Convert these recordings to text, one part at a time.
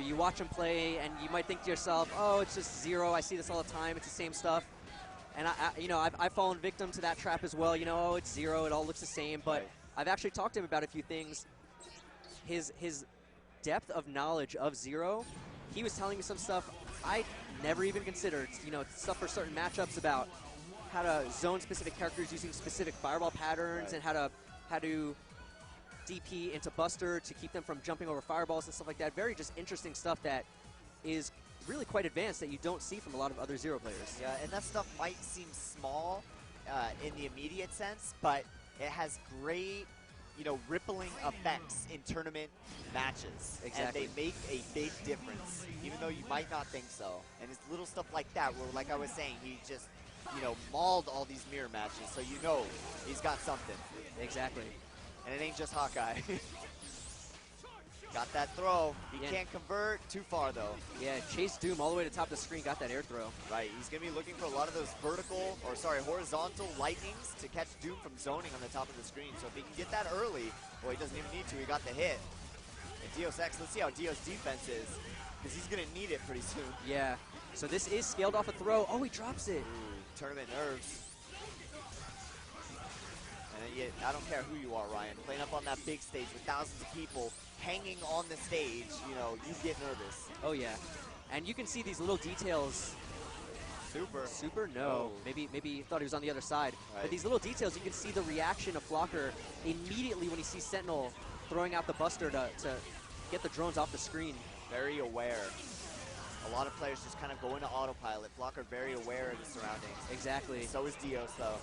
You watch him play, and you might think to yourself, "Oh, it's just Zero. I see this all the time. It's the same stuff." And I've fallen victim to that trap as well. Oh, it's Zero. It all looks the same. But Right. I've actually talked to him about a few things. His depth of knowledge of Zero, he was telling me some stuff I never even considered. Stuff for certain matchups about how to zone specific characters using specific fireball patterns, Right. and how to DP into Buster to keep them from jumping over fireballs and stuff like that. Very just interesting stuff that is really quite advanced that you don't see from a lot of other Zero players. Yeah, and that stuff might seem small in the immediate sense, but it has great, rippling effects in tournament matches. Exactly. And they make a big difference, even though you might not think so. And it's little stuff like that where, like I was saying, he just, mauled all these mirror matches, so he's got something. Exactly. And it ain't just Hawkeye. Got that throw. He can't convert too far, though. Yeah, chase Doom all the way to the top of the screen, got that air throw. Right, he's going to be looking for a lot of those horizontal lightnings to catch Doom from zoning on the top of the screen. So if he can get that early, well, he doesn't even need to. He got the hit. And Dios X, let's see how Dios' defense is, because he's going to need it pretty soon. Yeah, so this is scaled off a throw. Oh, he drops it. Ooh, tournament nerves. And I don't care who you are, Ryan. Playing up on that big stage with thousands of people hanging on the stage, you get nervous. Oh, yeah. And you can see these little details. Super? No. Oh. Maybe he thought he was on the other side. Right. But these little details, you can see the reaction of Flocker immediately when he sees Sentinel throwing out the Buster to get the drones off the screen. Very aware. A lot of players just kind of go into autopilot. Flocker very aware of his surroundings. Exactly. So is Dios, though.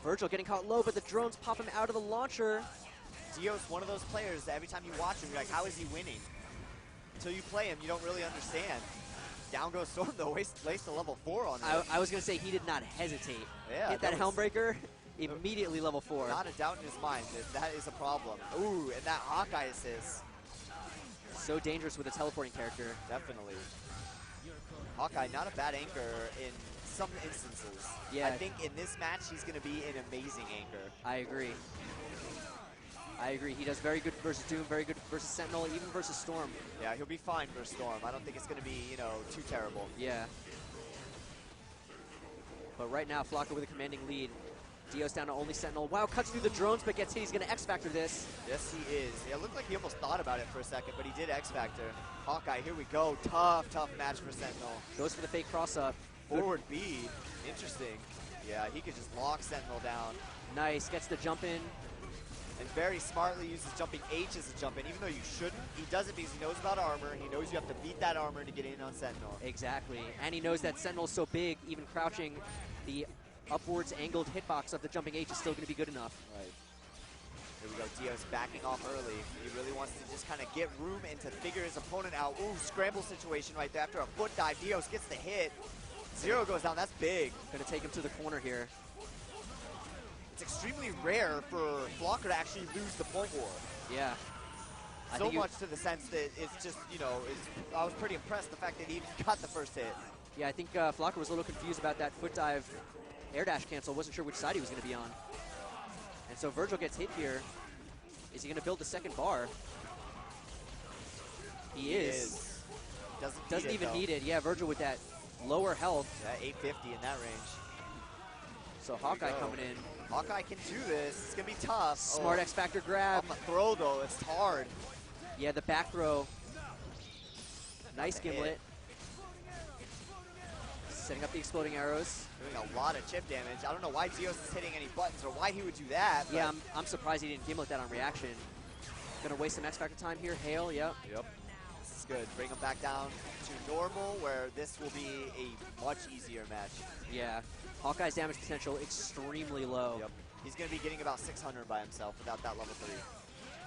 Virgil getting caught low, but the drones pop him out of the launcher. Dios, one of those players that every time you watch him, you're like, how is he winning? Until you play him, you don't really understand. Down goes Storm, though, waste the level 4 on him. I was going to say he did not hesitate. Yeah, hit that Helmbreaker, immediately level 4. Not a doubt in his mind that that is a problem. Ooh, and that Hawkeye assist. So dangerous with a teleporting character. Definitely. Hawkeye, not a bad anchor in some instances. Yeah. I think in this match, he's going to be an amazing anchor. I agree. He does very good versus Doom, very good versus Sentinel, even versus Storm. Yeah, he'll be fine versus Storm. I don't think it's going to be, too terrible. Yeah. But right now, Flocker with a commanding lead. Dios down to only Sentinel. Wow, cuts through the drones, but gets hit. He's going to X-Factor this. Yes, he is. Yeah, it looked like he almost thought about it for a second, but he did X-Factor. Hawkeye, here we go. Tough match for Sentinel. Goes for the fake cross-up. Forward B. Interesting. Yeah, he could just lock Sentinel down. Nice. Gets the jump in. And very smartly uses jumping H as a jump in, even though you shouldn't. He does it because he knows about armor. He knows you have to beat that armor to get in on Sentinel. Exactly. And he knows that Sentinel's so big, even crouching, the upwards angled hitbox of the jumping H is still going to be good enough. Right. Here we go. Dios backing off early. He really wants to just kind of get room and to figure his opponent out. Ooh, scramble situation right there. After a foot dive, Dios gets the hit. Zero goes down. That's big. Going to take him to the corner here. It's extremely rare for Flocker to actually lose the point war. Yeah. So much to the sense that it's just, I was pretty impressed the fact that he even got the first hit. Yeah, I think Flocker was a little confused about that foot dive air dash cancel. Wasn't sure which side he was going to be on. And so Virgil gets hit here. Is he going to build the second bar? He is. Doesn't even need it. Yeah, Virgil with that lower health. Yeah, 850 in that range. So Hawkeye coming in. Hawkeye can do this. It's going to be tough. Smart X-Factor grab. On the throw, though, it's hard. Yeah, the back throw. Nice gimlet. Setting up the exploding arrows. Doing a lot of chip damage. I don't know why Dios is hitting any buttons or why he would do that. Yeah, I'm surprised he didn't gimlet that on reaction. Gonna waste some X-Factor time here. Hail, yep. This is good. Bring him back down to normal, where this will be a much easier match. Yeah. Hawkeye's damage potential extremely low. Yep. He's going to be getting about 600 by himself without that level 3.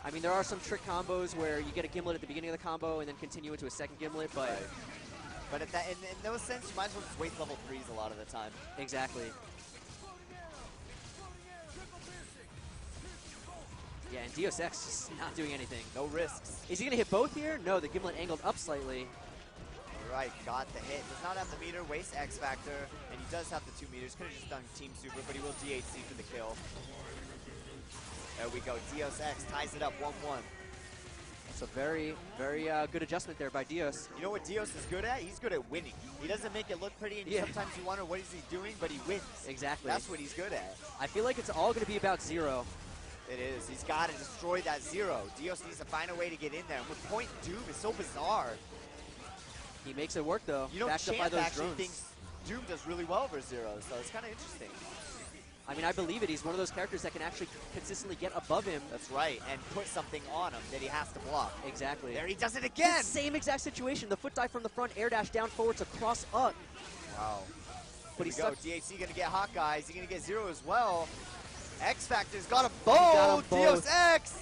I mean, there are some trick combos where you get a gimlet at the beginning of the combo and then continue into a second gimlet, but... Right. But in those sense, you might as well just waste level 3s a lot of the time. Exactly. Yeah, and Dios X just not doing anything. No risks. Is he going to hit both here? No, the gimlet angled up slightly. Right, got the hit. Does not have the meter, wastes X Factor, and he does have the 2 meters. Could have just done Team Super, but he will DHC for the kill. There we go. Dios X ties it up 1-1. So very, very good adjustment there by Dios. You know what Dios is good at? He's good at winning. He doesn't make it look pretty, and sometimes you wonder what is he doing, but he wins. Exactly. That's what he's good at. I feel like it's all going to be about Zero. It is. He's got to destroy that Zero. Dios needs to find a way to get in there. And with point Doom is so bizarre. He makes it work, though. You know, Backed up by Champ those actually drones. thinks Doom does really well versus Zero, so it's kind of interesting. I mean, I believe it. He's one of those characters that can actually consistently get above him. That's right, and put something on him that he has to block. Exactly. There he does it again! Same exact situation. The foot dive from the front, air dash down forwards, across up. Wow. But Here he's we go. DHC gonna get Hawkeye. Is he gonna get Zero as well? X Factor's got them both. Got them Dios both. X.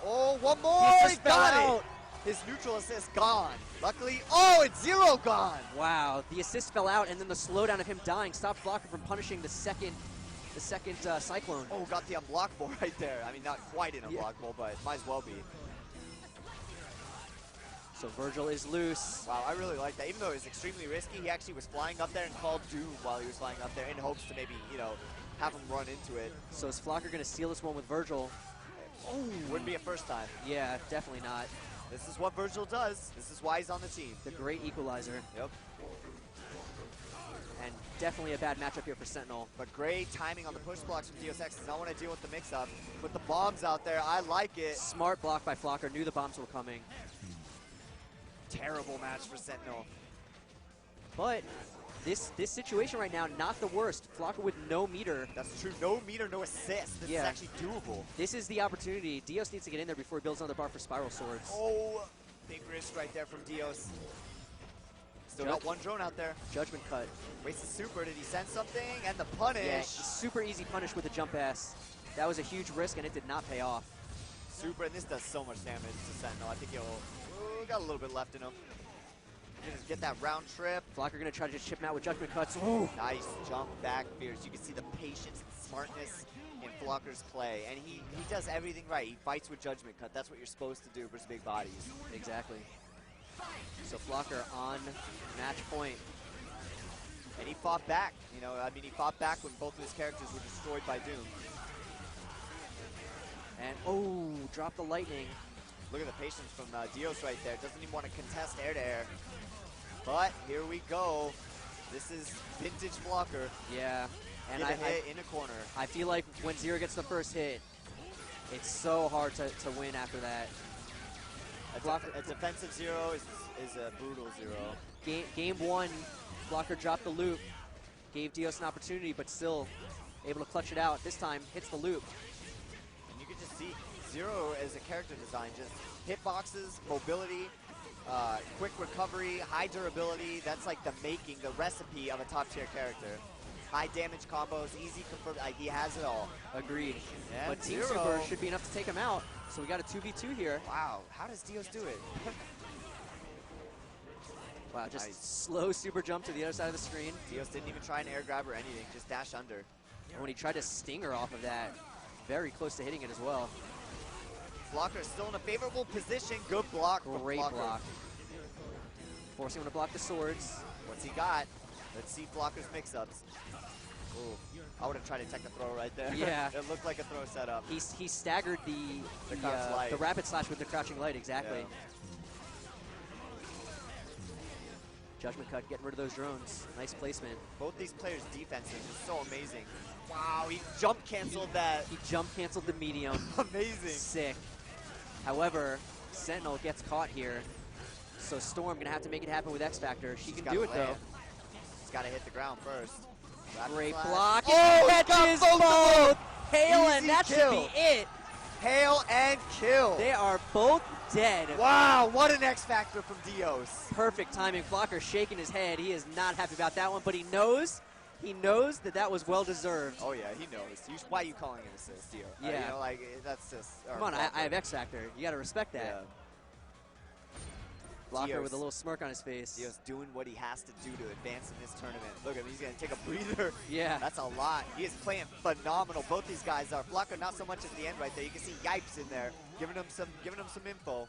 Oh, one more. He got it. His neutral assist gone. Luckily, oh, it's Zero gone. Wow. The assist fell out, and then the slowdown of him dying stopped Flocker from punishing the second Cyclone. Oh, got the unblockable right there. I mean, not quite an unblockable, but might as well be. So Virgil is loose. Wow, I really like that. Even though it was extremely risky, he actually was flying up there and called Doom while he was flying up there in hopes to maybe, you know, have him run into it. So is Flocker going to steal this one with Virgil? Oh, wouldn't be a first time. Yeah, definitely not. This is what Virgil does. This is why he's on the team. The great equalizer. Yep. And definitely a bad matchup here for Sentinel. But great timing on the push blocks from Dios X. Does not want to deal with the mix-up. Put the bombs out there. I like it. Smart block by Flocker. Knew the bombs were coming. Terrible match for Sentinel. But this situation right now, not the worst. Flocker with no meter. That's true. No meter, no assist. This is actually doable. This is the opportunity. Dios needs to get in there before he builds another bar for Spiral Swords. Oh, big risk right there from Dios. Still got one drone out there. Judgment cut. Wasted super. Did he send something? And the punish. Yeah, super easy punish with a jump pass. That was a huge risk, and it did not pay off. Super, and this does so much damage to Sentinel. I think he'll got a little bit left in him. Just get that round trip. Flocker gonna try to just chip him out with judgment cuts. Ooh. Nice jump back fierce. You can see the patience and smartness in Flocker's play, and he does everything right. He fights with judgment cut. That's what you're supposed to do versus big bodies. Exactly. So Flocker on match point. And he fought back. You know, I mean, he fought back when both of his characters were destroyed by Doom. And oh, drop the lightning. Look at the patience from Dios right there. Doesn't even want to contest air to air. But here we go. This is vintage Flocker. Yeah. And Get a hit in a corner. I feel like when Zero gets the first hit, it's so hard to win after that. A defensive Zero is a brutal Zero. Game one, Flocker dropped the loop, gave Dios an opportunity, but still able to clutch it out. This time, hits the loop. And you can just see Zero as a character design, just hitboxes, mobility, quick recovery, high durability. That's like the recipe of a top tier character. High damage combos, easy confirm. He has it all. Agreed. And but Team Zero Super should be enough to take him out. So we got a 2v2 here. Wow, how does Dios do it? Wow, just nice. Slow super jump to the other side of the screen. Dios didn't even try an air grab or anything, just dash under. And when he tried to stinger off of that, very close to hitting it as well. Flocker is still in a favorable position. Good block from Great Flocker. block. Forcing him to block the swords. What's he got? Let's see Flocker's mix-ups. Ooh, I would have tried to take a throw right there. Yeah. It looked like a throw setup. He staggered the rapid slash with the crouching light, exactly. Yeah. Judgment cut, getting rid of those drones. Nice placement. Both these players' defenses is so amazing. Wow, he jump canceled that. He jump canceled the medium. Amazing. Sick. However, Sentinel gets caught here. So Storm gonna have to make it happen with X Factor. She can do it though. She's gotta hit the ground first. Rapid Great slash. block. Oh, It catches both. Hail, Easy and that kill. should be it. Hail and kill. They are both dead. Wow, what an X Factor from Dios. Perfect timing. Flocker shaking his head. He is not happy about that one, but he knows that that was well deserved. Oh yeah, he knows. Why are you calling it assist, Dios? Yeah. You know, like that's just. Come on, I have X Factor. You got to respect that. Yeah. Flocker Dios. with a little smirk on his face. Dios doing what he has to do to advance in this tournament. Look at him, he's gonna take a breather. Yeah. That's a lot. He is playing phenomenal. Both these guys are. Flocker not so much at the end right there. You can see Yipes in there, giving him some info.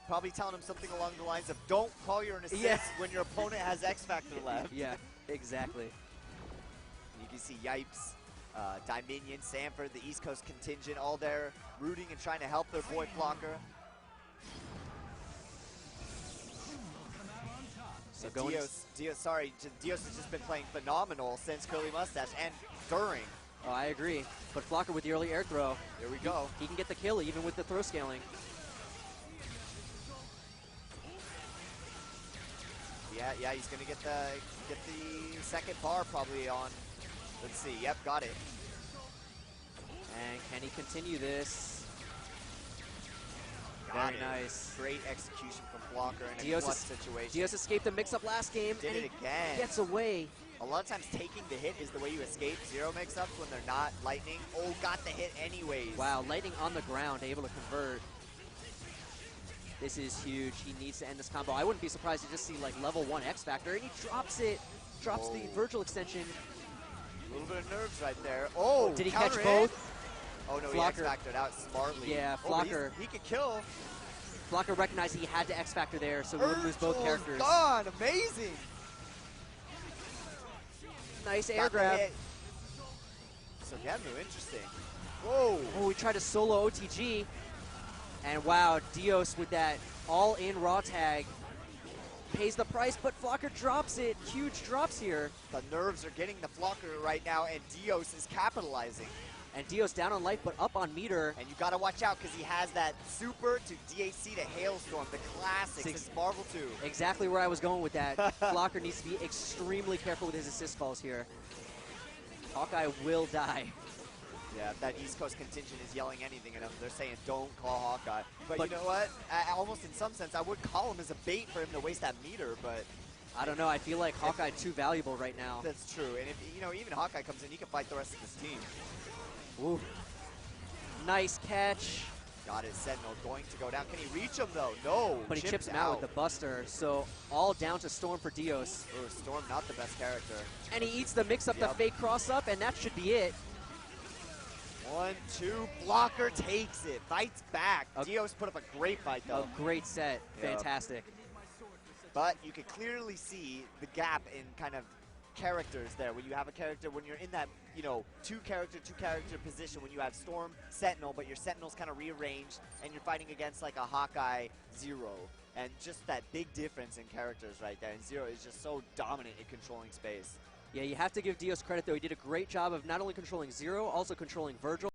Probably telling him something along the lines of, don't call your an assist when your opponent has X Factor left. Yeah, exactly. You can see Yipes Dominion, Sanford, the East Coast contingent, all there rooting and trying to help their boy Flocker. So Dios has just been playing phenomenal since Curly Mustache and during. Oh, I agree. But Flocker with the early air throw. Here we go. He can get the kill even with the throw scaling. Yeah, he's gonna get the second bar probably on. Let's see. Yep, got it. And can he continue this? Got Very it. nice. Great execution from Flocker in a Dios clutch situation. Dios escaped the mix-up last game. Did and it again. Gets away. A lot of times taking the hit is the way you escape zero mix-ups when they're not lightning. Oh, got the hit anyways. Wow, lightning on the ground, able to convert. This is huge. He needs to end this combo. I wouldn't be surprised to just see like level 1 X Factor, and he drops it. Drops the Virgil extension. A little bit of nerves right there. Oh, did he catch hit? both? Oh no, Flocker. he X Factored out smartly. Yeah, Flocker. He could kill. Flocker recognized he had to X Factor there, so we wouldn't lose both characters. Gone, amazing. Nice air Got the grab. hit. So Gemmu, interesting. Whoa. Oh, we tried to solo OTG. And wow, Dios with that all-in raw tag pays the price, but Flocker drops it. Huge drops here. The nerves are getting the Flocker right now, and Dios is capitalizing. And Dios down on life, but up on meter. And you got to watch out because he has that super to DHC to Hailstorm, the classic since Marvel 2. Exactly where I was going with that. Flocker needs to be extremely careful with his assist falls here. Hawkeye will die. Yeah, if that East Coast contingent is yelling anything at him, they're saying don't call Hawkeye. But you know what? Almost in some sense, I would call him as a bait for him to waste that meter, but I don't know. I feel like Hawkeye too valuable right now. that's true. And if even Hawkeye comes in, he can fight the rest of his team. Ooh. Nice catch. Got it. Sentinel going to go down. Can he reach him though? No. But he chips him out with the Buster. So all down to Storm for Dios. Ooh, Storm not the best character. And he eats the mix up, the fake cross up, and that should be it. 1, 2, Blocker takes it, fights back. Dios put up a great fight though. A great set, fantastic. But you can clearly see the gap in kind of characters there. When you have a character, when you're in that, two character position, when you have Storm, Sentinel, but your Sentinel's kind of rearranged, and you're fighting against like a Hawkeye Zero. And just that big difference in characters right there. And Zero is just so dominant in controlling space. Yeah, you have to give Dios credit, though. He did a great job of not only controlling Zero, also controlling Virgil.